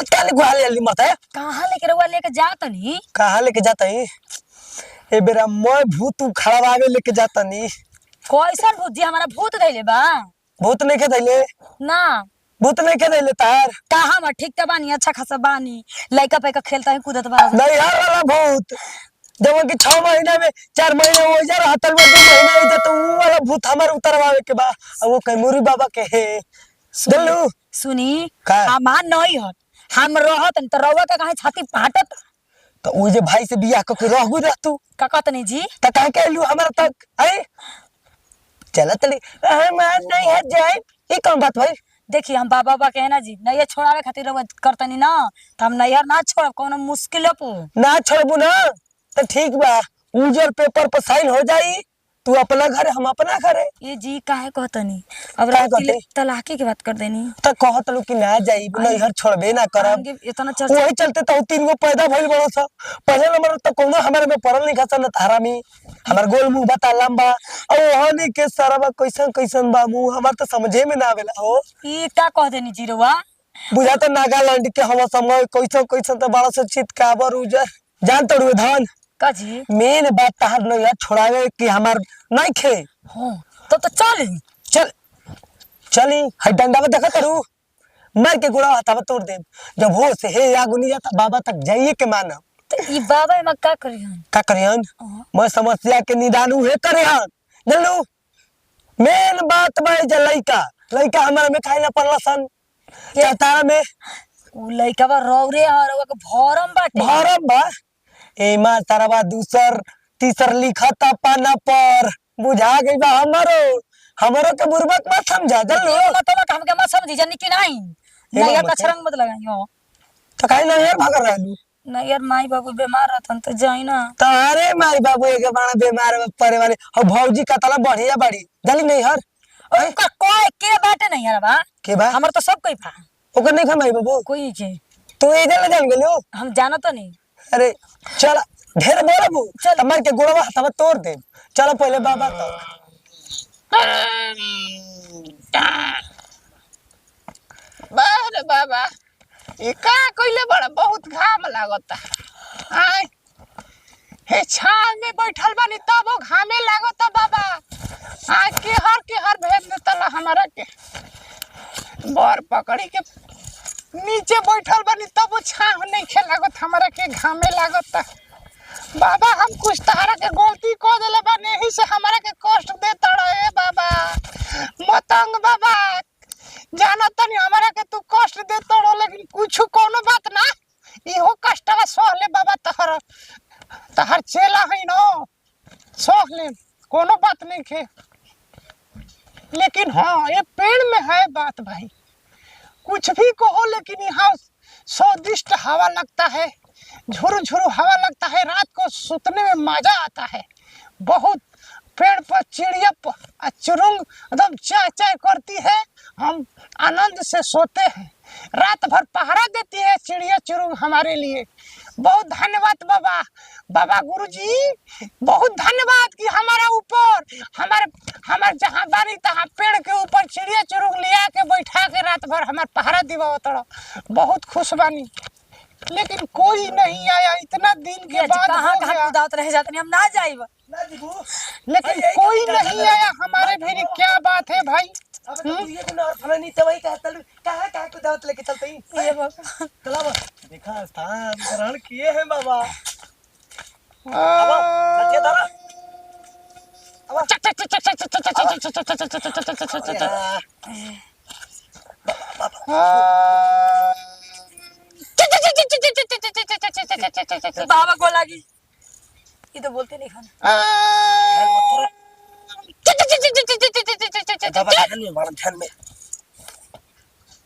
रोज काले गुहा ले मरता है। कहाँ लेके रहुआ लेके जात नहीं? कहाँ लेके जाता है? ए बेरा मैं भूत खड़ा आगे लेके जाता नहीं। कैसन भूत जी? हमारा भूत धैले बा? भूत नहीं के धैले ना भूत नहीं के धैले तार। कहाँ मैं ठीक तो बानी, अच्छा खासा बानी, लइका पैका खेलता है कूदत बा। नहीं यार वाला भूत जब कि 6 महीने में 4 महीने हो जा रहा 2 महीने हो जा तो वो वाला भूत हमारे उतरवावे के बा। वो कैमूरी बाबा के है दल्लू सुनी का? हमार नहीं हट, हम रहत तो रउआ का कहे छाती फाटत। तो वो जे भाई से बियाह करके रह गई रह तू का कहत नहीं जी? त काहे के लू हमारा तक अरे चला तली हम नहीं है जाए ये कौन बात भाई? देखिए हम बाबा बाबा कहे ना जी, नैया छोड़ावे खातिर रउआ करतनी ना, तो हम नैया ना छोड़ कोनो मुश्किल पे ना छोड़बू ना तो ठीक बा। उजर पेपर पर साइन हो जाई, तू अपना घर हम अपना घर है। ये जी काहे कहतनी? अब काहे रात कहते? तलाकी की बात कर देनी त कहत लू कि ना जाई नहीं घर छोड़बे ना करब। आगे इतना चर्चा वही चलते तो 3 गो पैदा भइल बड़ो सा। पहले नंबर तो कोनो हमारे में पढ़ल नहीं खसन हरामी। हमार गोल मुंह बता लंबा और वहानी के सरवा कैसन कैसन बा मुंह हमार तो समझे में ना आवेला हो। ई का कह देनी जी रउआ? बुझा तो नागालैंड के हम समय कैसन कैसन तो बड़ा से चितकाबर उजर जान तोड़वे धान। का जी? मेन बात तहर नहीं यार छोड़ावे कि हमार नहीं खे। हां तो चल चल चली हई डंडा में देखा करू मार के गोड़ा हथवा तोड़ दे। जब हो से हे आगुनी जाता बाबा तक जाइए के माना तो ई बाबा में का करियन? का करियन? मैं समस्या के निदान उहे करियन जानलू। मेन बात बा जे लइका लइका हमारे में खाइला पड़लसन या तारा में उ लइका बा रौरे हरवा के भरम बाटे। भरम बा ए मां तारवा दूसर तीसर लिखता पाना पर बुझा गई बा। हमरो के बुर्बक मत समझा जानलू। मतलब हमके मत समझी जानी कि नहीं? नैया का छरंग मत लगाइयो। तो काहे ना यार भाग रहलू? नैयर माई बाबू बीमार रहतन तो जाई ना। तारे माई बाबू के बाणा बीमार पड़े वाले और भौजी का तला बढ़िया बड़ी जली नहीं हर ओका कोई के बाटे नहीं यार बा के बा हमर तो सब कोई बा। ओकर नहीं खमाई बाबू कोई के तू ए जले जान गेलो। हम जाना तो नहीं। अरे चल ढेर बोलबू चल। हमर के गोड़वा हथवा तोड़ दे। चलो पहले बाबा तक बारे बाबा ये का कइले बड़ा बहुत घाम लागता। आय हे छाव में बैठल बानी तब वो घामे लागता बाबा। आ के हर भेज देतला हमारा के बर पकड़ी के नीचे बैठल बानी तब वो छाव नहीं खे लागत हमारा के घामे लागता। बाबा हम कुछ तारा के गलती कर देले बानी यही से हमारा के कष्ट देता रहे बाबा। मतंग बाबा जाना तनी हमारा के तू कष्ट देता रहो लेकिन कुछ कोनो बात ना इहो कष्टवा सह ले बाबा। तहर चेला है न सह ले कोनो बात नहीं खे। लेकिन हाँ ये पेड़ में है बात भाई कुछ भी कहो लेकिन यहाँ स्वादिष्ट हवा लगता है, झुरु झुरु हवा लगता है, रात को सुतने में मजा आता है बहुत। पेड़ पर चिड़िया चुरुंग एकदम चाय चाय करती है, हम आनंद से सोते हैं। रात भर पहरा देती है चिड़िया चुरुंग हमारे लिए। बहुत धन्यवाद बाबा। बाबा गुरुजी बहुत धन्यवाद कि हमारा ऊपर हमारे जहाँ बानी तहाँ पेड़ के ऊपर चिड़िया चुरुंग लिया के बैठा के रात भर हमारे पहरा दिवा। बहुत खुश बानी लेकिन कोई नहीं आया इतना दिन के बाद। कहां कहां उदात रह जाते हम ना जाइब लेकिन कोई नहीं आया हमारे भी। क्या बात है भाई? ये तो और फलानी तवई कहतल कहां को दावत लेके चलते ही ये बाबा चला बा देखा स्थान ग्रहण किए हैं बाबा। अब सच्चे धरा बाबा को लगी ये तो बोलते नहीं खाना। ध्यान में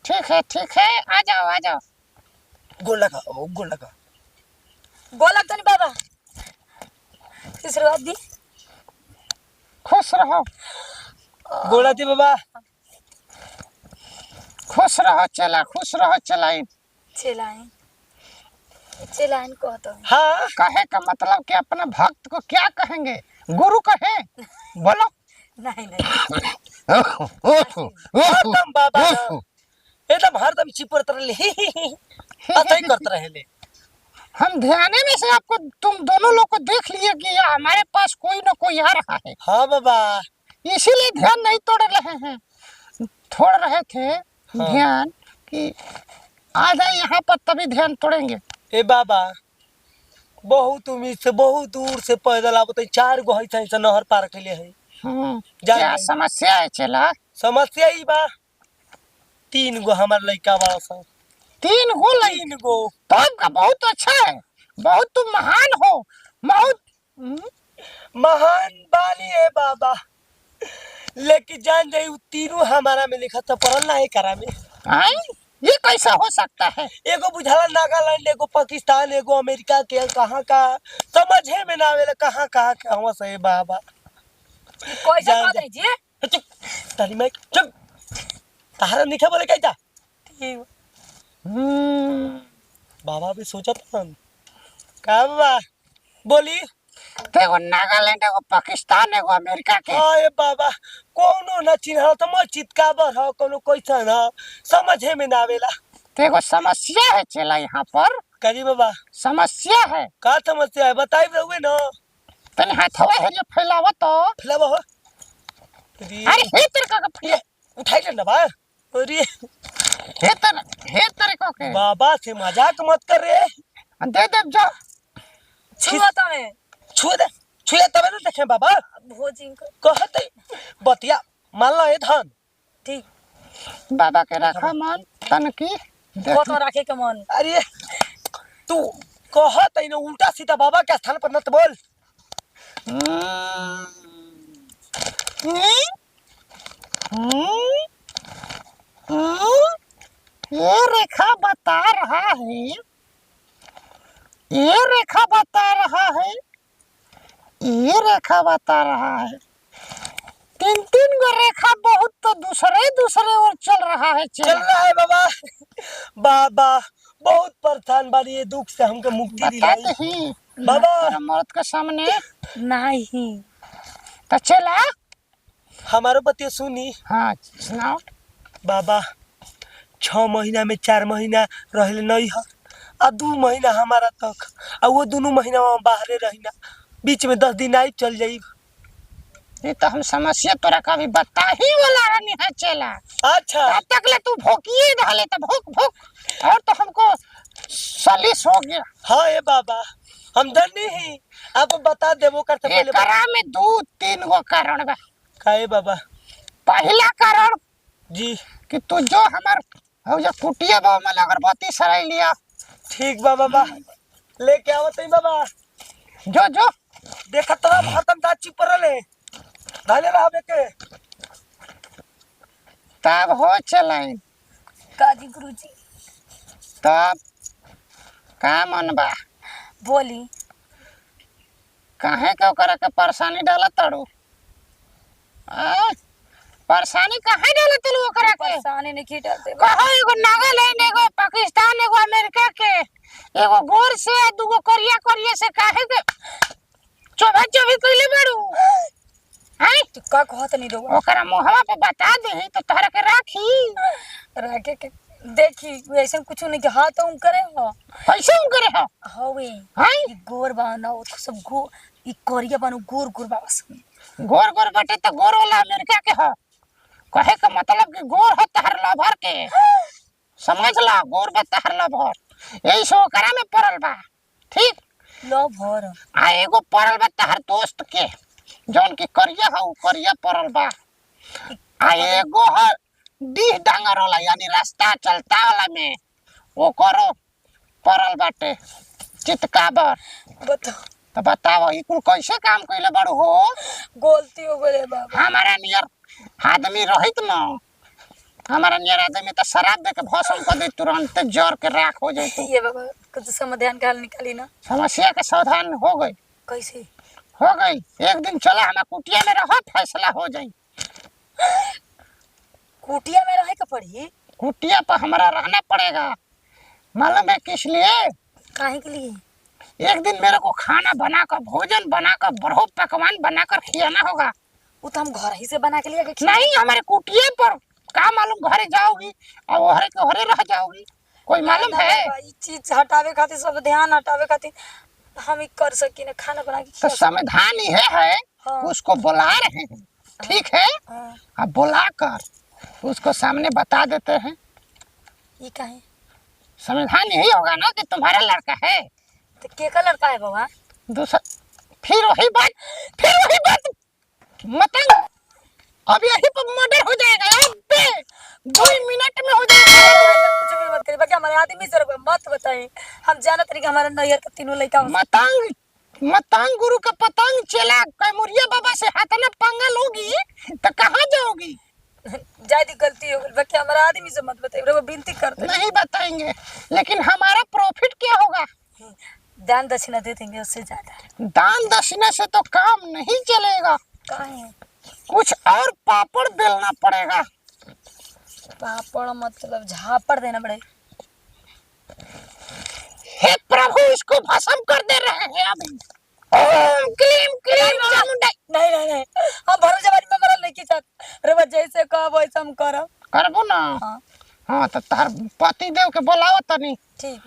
ठीक है आ जाओ गोल लगा गोला तो नहीं बाबा आशीर्वाद दी। खुश रहो गोला दी बाबा खुश रहो चला खुश रहो चलाइन चलाइन कहता हूँ। हाँ कहे का मतलब कि अपना भक्त को क्या कहेंगे? गुरु कहे बोलो। नहीं बाबा एकदम हरदम चिपरत रहले ऐसा ही करते रहले। हम ध्यान में से आपको तुम दोनों लोग को देख लिए कि हमारे पास कोई ना कोई आ रहा है, हाँ बाबा। इसीलिए ध्यान नहीं तोड़ रहे हैं। तोड़ रहे थे ध्यान कि आ जाए यहाँ पर तभी ध्यान तोड़ेंगे। ए बाबा बहुत उम्मीद से बहुत दूर से पैदल आवत 4 गो है नहर पार कैले है। जान क्या गई। समस्या है चला? समस्या ही बा 3 गो हमार लड़का बड़ा सा। 3 गो लई 3 गो तो आपका बहुत अच्छा है, बहुत तुम महान हो, बहुत महान बानी है बाबा। लेकिन जान जाई उ तीनों हमारा में लिखा था पढ़ल ना है करा में। आई ये कैसा हो सकता है? एगो बुझाला नागालैंड, एगो पाकिस्तान, एगो अमेरिका के कहाँ का समझे में ना आवेला कहाँ कहाँ के हवा से बाबा। कैसे जान बात जा। है जी? चुप तारी मैं चुप तारा निखे बोले कैसा बाबा भी सोचत हन का बाबा बोली। देखो नागालैंड, एगो पाकिस्तान, एगो अमेरिका के। अरे बाबा कोनो न चिन्ह तो मैं चितकाबर हो कोनो कैसा न समझे में ना आवेला। देखो समस्या है चला यहाँ पर, करी बाबा समस्या है। का समस्या है बताई रहुए न। तने हाथवा हेरिया फैलावा तो। फिलहाल हो अरे हे तेरे का फैला, उठाई ले ना बा। अरे हे तेरे को के बाबा से मजाक मत कर रे। दे दे जा। छुआ तमे छुए तबे न देखे बाबा भोजी को कहते बतिया मान ला ए धन ठीक बाबा के रखा मन तन की को तो रखे के मन। अरे तू कहत है न उल्टा सीधा बाबा के स्थान पर मत बोल। ये रेखा बता रहा है, ये रेखा बता रहा है, ये रेखा बता रहा है। 3 गो रेखा बहुत तो दूसरे ओर चल रहा है। चल रहा है बाबा। बाबा बहुत परेशान बारी ये दुख से हमके मुक्ति दिलाई बताते ही बाबा। तेरा मौत के सामने नहीं तो चला। हमारो बतिया सुनी हाँ सुनाओ। बाबा 6 महीना में 4 महीना रहले नहीं है आ 2 महीना हमारा तक आ वो दोनों महीना हम बाहरे रहिना बीच में 10 दिन आई चल जाई। ये तो हम समस्या तोरा का भी बता ही वाला रहनी है चला। अच्छा तब तक ले तू भोकिए डाले तो भोक भोक और तो हमको सलिस हो गया। हाँ ये बाबा हम धनी ही आप बता देवो करते पहले एकरा में 2-3 गो कारण बा। काहे बाबा। पहला कारण जी कि तू जो हमार हो जा कुटिया बा में अगरबत्ती सराय लिया। ठीक बा बाबा लेके आवत है बाबा। जो जो देखत तो हरदम दाची परले धले रहा बेके तब हो चलाई। काजी गुरुजी तब का मन बा बोली काहे के ओकरा के परेशानी डाला तड़ू? परेशानी काहे डाला तलू ओकरा के? परेशानी नहीं की डालते कहो एगो नागालैंड, एगो पाकिस्तान, एगो अमेरिका के, एगो गोर से दूगो कोरिया कोरिया से काहे के चोभा चोभी कइले बाड़ू? हैं तू का कहत नहीं रहो ओकरा मुहवा पे बता दे तो तोहरा के राखी। रखे के देखी ऐसा कुछ नहीं के हाथ उन करे हो कैसे उन करे हो? हवे हैं ई गोर बाना वो तो सब गो ई कोरिया बानु गोर गोर बास गोर गोर बटे तो गोर वाला अमेरिका के हो। कहे का मतलब कि गोर है तहर लभर के, समझ ला गोर बा तहर लभर यही सो ओकरा में पड़ल बा। ठीक लो भर आ एगो पड़ल बा तहर दोस्त के जौन की करिया हो करिया पड़ल बा। आ एगो है डीह डांगर वाला यानी रास्ता चलता वाला में वो करो पड़ल बाटे चितकाबर। बता तो बताओ ई कुल कैसे काम कइले बाड़ू हो? गलती हो गए बाबा हमारा नियर आदमी रहित न, हमारा नियर आदमी तो शराब दे के भस्म कर दे तुरंत जर के राख हो जाए। ये बाबा कुछ समाधान का हल निकाली ना समस्या के समाधान हो गई। कैसे हो गई एक दिन चला हमारा कुटिया में रहो फैसला हो जाई। कुटिया में रहे के पड़ी कुटिया पर हमारा रहना पड़ेगा। मालूम है किस लिए? काहे के लिए एक दिन मेरे को खाना बनाकर भोजन बनाकर बड़ो पकवान बनाकर खिलाना होगा। वो तो हम घर ही से बना के लिए नहीं हमारे कुटिया पर का मालूम घरे जाओगी और घरे के घरे रह जाओगी, कोई मालूम ना, है? बाबा, ई चीज हटावे खातिर, सब ध्यान हटावे खातिर हम ही कर सकी ना, खाना बना के तो खिला समाधान ये है हाँ। उसको बुला रहे हैं, ठीक है? हाँ, अब बुलाकर उसको सामने बता देते हैं। ये का है? समाधान यही होगा ना कि तुम्हारा लड़का है। तो के का लड़का है बाबा? दूसरा फिर वही बात मतंग, अब यही पर मर्डर हो जाएगा, अबे 2 मिनट में हो जाएगा। कुछ भी मत करिए बाकी हमारे आदमी से मत बताइए, हम जानत रही कि हमारे नैयर के तीनों लड़का मतंग गुरु का पतंग चला कैमुरिया बाबा से हाथ ना पंगा लोगी तो कहाँ जाओगी? ज्यादा गलती हो गई बाकी हमारे आदमी से मत बताइए, वो विनती करते नहीं बताएंगे, लेकिन हमारा प्रॉफिट क्या होगा? दान दक्षिणा दे देंगे उससे ज्यादा। दान दक्षिणा से तो काम नहीं चलेगा, काहे? कुछ और पापड़ बेलना पड़ेगा। पापड़ मतलब झापड़ देना पड़े। हे प्रभु, इसको भस्म कर दे रहे हैं अभी। ओम क्लीम क्लीम चामुंडा। नहीं नहीं नहीं, हम भरो जवानी में मरल नहीं की साथ, अरे बस जैसे कहो वैसे हम करब। करबो ना? हाँ हाँ तो तार पति देव के बुलाओ तनी। ठीक।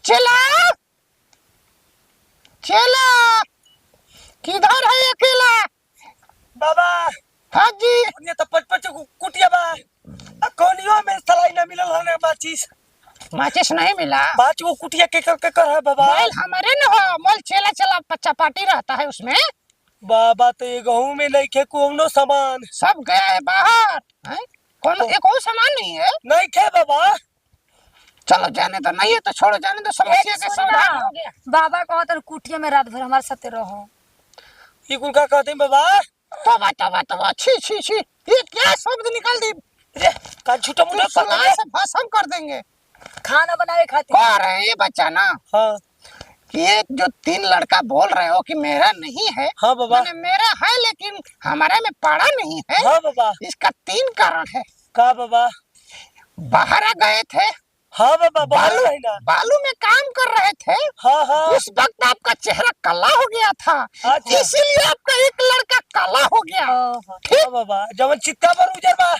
चला चला, किधर है अकेला? बाबा हाँ जी। ये तो पचपच कुटिया बा कोनियो में सलाई ना मिलल हने माचिस माचिस नहीं मिला? पांच वो कुटिया के कर है बाबा। मोल हमारे न हो, मोल चला चला चपाटी रहता है उसमें। बाबा तो ये गहूं में नहीं खे कोनो सामान सब गया है बाहर है? कौन एक और सामान नहीं है? नहीं खे बाबा। चलो जाने दो, नहीं है तो छोड़ो, जाने दो, समस्या का समाधान हो गया। बाबा कहो तो कुटिया में रात भर हमारे साथ रहो। ये कुल का कहते हैं बाबा? तोबा तोबा तोबा, छी छी छी, ये क्या शब्द निकाल दी? रे का झूठा मुंडा सलाह से भस्म कर देंगे। खाना बनाए खातिर कह रहे हैं ये बच्चा ना हाँ कि ये जो 3 लड़का बोल रहे हो कि मेरा नहीं है, हाँ बाबा। माने मेरा है लेकिन हमारे में पड़ा नहीं है। हाँ बाबा। इसका 3 कारण है। का बाबा? बाहर आ गए थे, हाँ बाबा बालू बालू है ना। बालू में काम कर रहे थे, हाँ हाँ उस वक्त आपका चेहरा काला हो गया था, अच्छा। इसीलिए आपका एक लड़का काला हो गया। हाँ बाबा जब चित्ता पर उजर बा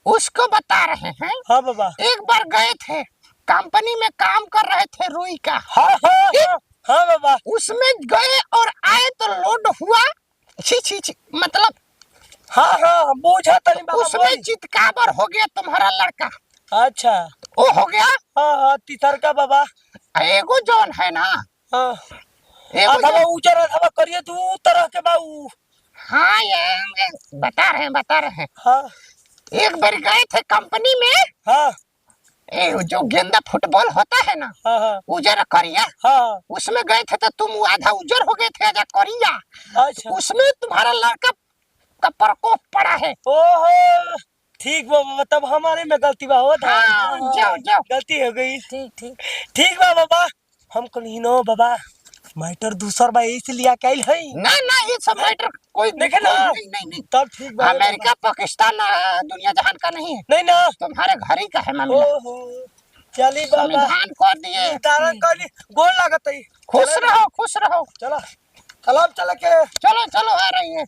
उसको बता रहे हैं। हाँ बाबा। एक बार गए थे, कंपनी में काम कर रहे थे रुई का। हाँ हाँ हाँ हाँ बाबा। उसमें गए और आए तो लोड हुआ, छी छी छी, मतलब हाँ हाँ बोझा तनी बाबा उसमें बोली। चितकाबर हो गया तुम्हारा लड़का। अच्छा वो हो गया। हाँ हाँ तीसर का बाबा। एगो जौन है ना, हाँ एगो अथवा उजर अथवा करिए तू तरह के बाऊ। हाँ ये बता रहे हैं। हाँ एक बार गए थे कंपनी में, हाँ जो गेंदा फुटबॉल होता है ना, हाँ हाँ उजर करिया, हाँ उसमें गए थे तो तुम आधा उजर हो गए थे आधा करिया। अच्छा उसमें तुम्हारा लड़का का प्रकोप पड़ा है। ओहो ठीक बाबा तब हमारे में गलती बा हो था। हाँ, जाओ जाओ। गलती हो गई। ठीक ठीक। ठीक बा बाबा। हम कहीं नो बाबा मैटर दूसर बा इसलिए कैल है ना ना ये सब मैटर कोई देखे ना। नहीं नहीं नहीं, तब ठीक बा अमेरिका पाकिस्तान दुनिया जहान का नहीं है, नहीं ना। तुम्हारे घर ही का है मामला। ओहो चली बाबा संविधान कर दिए। तारा कली गोल लागत है। खुश रहो खुश रहो। चला चला अब चल के चलो चलो आ रही है,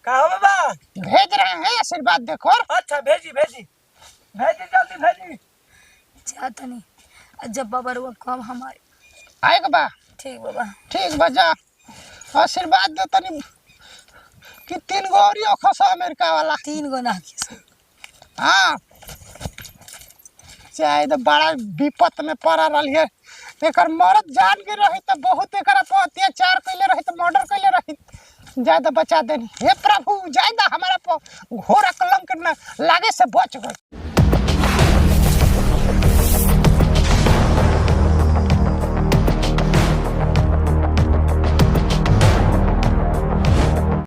कहा बाबा? भेज रहे हैं आशीर्वाद देखो। अच्छा भेजी भेजी भेजी जल्दी भेजी। चाहता नहीं जब बाबा रुआ कब हमारे। आएगा बा? ठीक बाबा। ठीक बजा, आशीर्वाद दे तनी कि 3 गो और खसा अमेरिका वाला। 3 गो ना किस। हाँ चाहे तो बड़ा विपत में पड़ा रही है, एकर मरद जान के रही तो बहुत एकर पर अत्याचार कैले रही तो मर्डर कैले रही, ज्यादा बचा देनी। हे प्रभु ज्यादा हमारा पर घोर कलंक न लागे से बच गए।